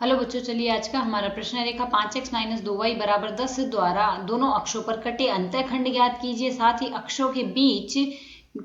Hello बच्चों, चलिए आज का हमारा प्रश्न है रेखा 5x - 2y = 10 द्वारा दोनों अक्षों पर कटे अंतःखंड ज्ञात कीजिए, साथ ही अक्षों के बीच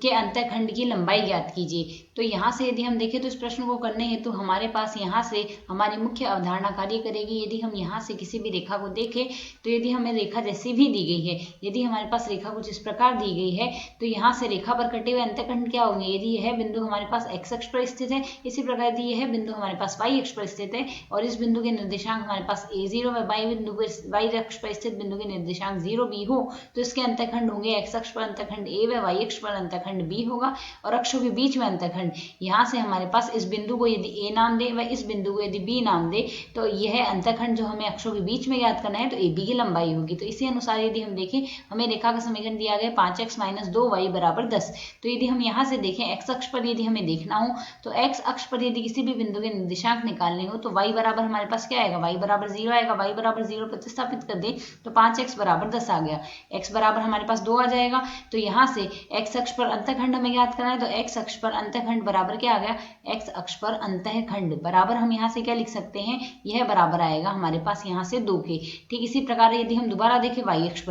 के अंतःखंड की लंबाई ज्ञात कीजिए। तो यहाँ से यदि हम देखें तो इस प्रश्न को करने हेतु हमारे पास यहाँ से हमारी मुख्य अवधारणा कार्य करेगी। यदि हम यहाँ से किसी भी रेखा को देखें तो यदि हमें रेखा जैसी भी दी गई है, यदि हमारे पास रेखा कुछ इस प्रकार दी गई है तो यहाँ से रेखा पर कटे हुए अंतःखंड क्या होंगे। यदि यह बिंदु हमारे पास x अक्ष पर स्थित है, इसी प्रकार यदि यह बिंदु हमारे पास y अक्ष पर स्थित है और इस बिंदु के निर्देशांक हमारे पास a0 व y अक्ष पर स्थित बिंदु के निर्देशांक 0 b हो तो इसके अंतःखंड होंगे x अक्ष पर अंतःखंड a व y अक्ष पर अंतःखंड b होगा और अक्षों के बीच में अंतःखंड। यहाँ से हमारे पास इस बिंदु को यदि a नाम दे व इस बिंदु को यदि b नाम दे तो यह अंतःखंड जो हमें अक्षों के बीच में ज्ञात करना है तो ab की लंबाई होगी। तो इसी अनुसार यदि हम देखें हमें रेखा का समीकरण दिया गया 5x - 2y = 10। तो यदि हम यहाँ से देखें x अक्ष पर यदि हमें देखना हो तो x अक्ष पर यदि किसी भी बिंदु के निर्देशांक निकालने हो तो y बराबर हमारे पास क्या आएगा, y बराबर 0 आएगा। y बराबर 0 प्रतिस्थापित कर दे तो 5x बराबर 10 आ गया। x बराबर हमारे पास 2 आ जाएगा। तो यहाँ से x अक्ष पर अंतःखंड हमें ज्ञात करना है तो x अक्ष पर अंतःखंड बराबर क्या आ गया, x अक्ष पर अंतःखंड बराबर हम यहाँ से क्या लिख सकते हैं, यह बराबर आएगा हमारे पास यहाँ से 2 के। ठीक इसी प्रकार यदि हम दोबारा देखें y अक्ष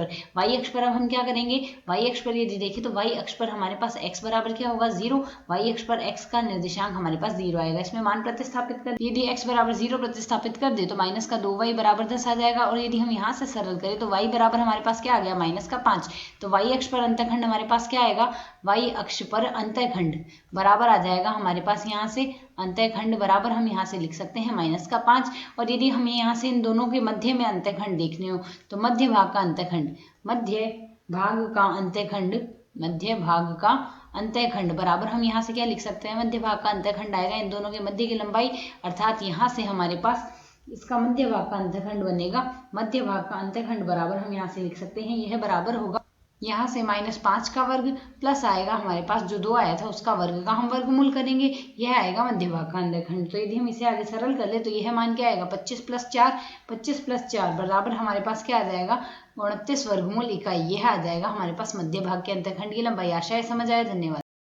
पर अब हम क्या करेंगे, y अक्ष पर यदि देखें तो y अक्ष पर हमारे पास x बराबर क्या होगा 0, y अक्ष पर x का निर्देशांक हमारे पास 0 आएगा। इसमें मान प्रतिस्थापित कर यदि x बराबर 0 प्रतिस्थापित कर दे तो माइनस का 2y बराबर 10 आ जाएगा। और यदि हम यहाँ से सरल करें तो y बराबर हमारे पास क्या आ गया, माइनस का 5। तो y अक्ष पर अंतःखंड हमारे पास क्या आएगा, y अक्ष पर अंतःखंड बराबर आ जाएगा हमारे पास यहाँ से अंतःखंड बराबर हम यहाँ से लिख सकते हैं माइनस का 5। और यदि हमें यहाँ से इन दोनों के मध्य में अंतःखंड देखने हो तो मध्य भाग का अंतःखंड बराबर हम यहाँ से क्या लिख सकते हैं, मध्य भाग का अंतःखंड आएगा इन दोनों के मध्य की लंबाई, अर्थात यहाँ से हमारे पास इसका मध्य भाग का अंतःखंड बनेगा। मध्य भाग का अंतःखंड बराबर हम यहाँ से लिख सकते हैं, यह बराबर होगा यहाँ से -5 का वर्ग प्लस आएगा हमारे पास जो 2 आया था उसका वर्ग का हम वर्गमूल करेंगे, यह आएगा मध्य भाग का अंतःखंड। तो यदि हम इसे आगे सरल कर ले तो यह मान क्या आएगा, 25 + 4 बराबर हमारे पास क्या आ जाएगा, 29 वर्गमूल इकाई। यह आ जाएगा हमारे पास मध्य भाग के अंतःखंड की लंबाई। आशा है समझ आया। धन्यवाद।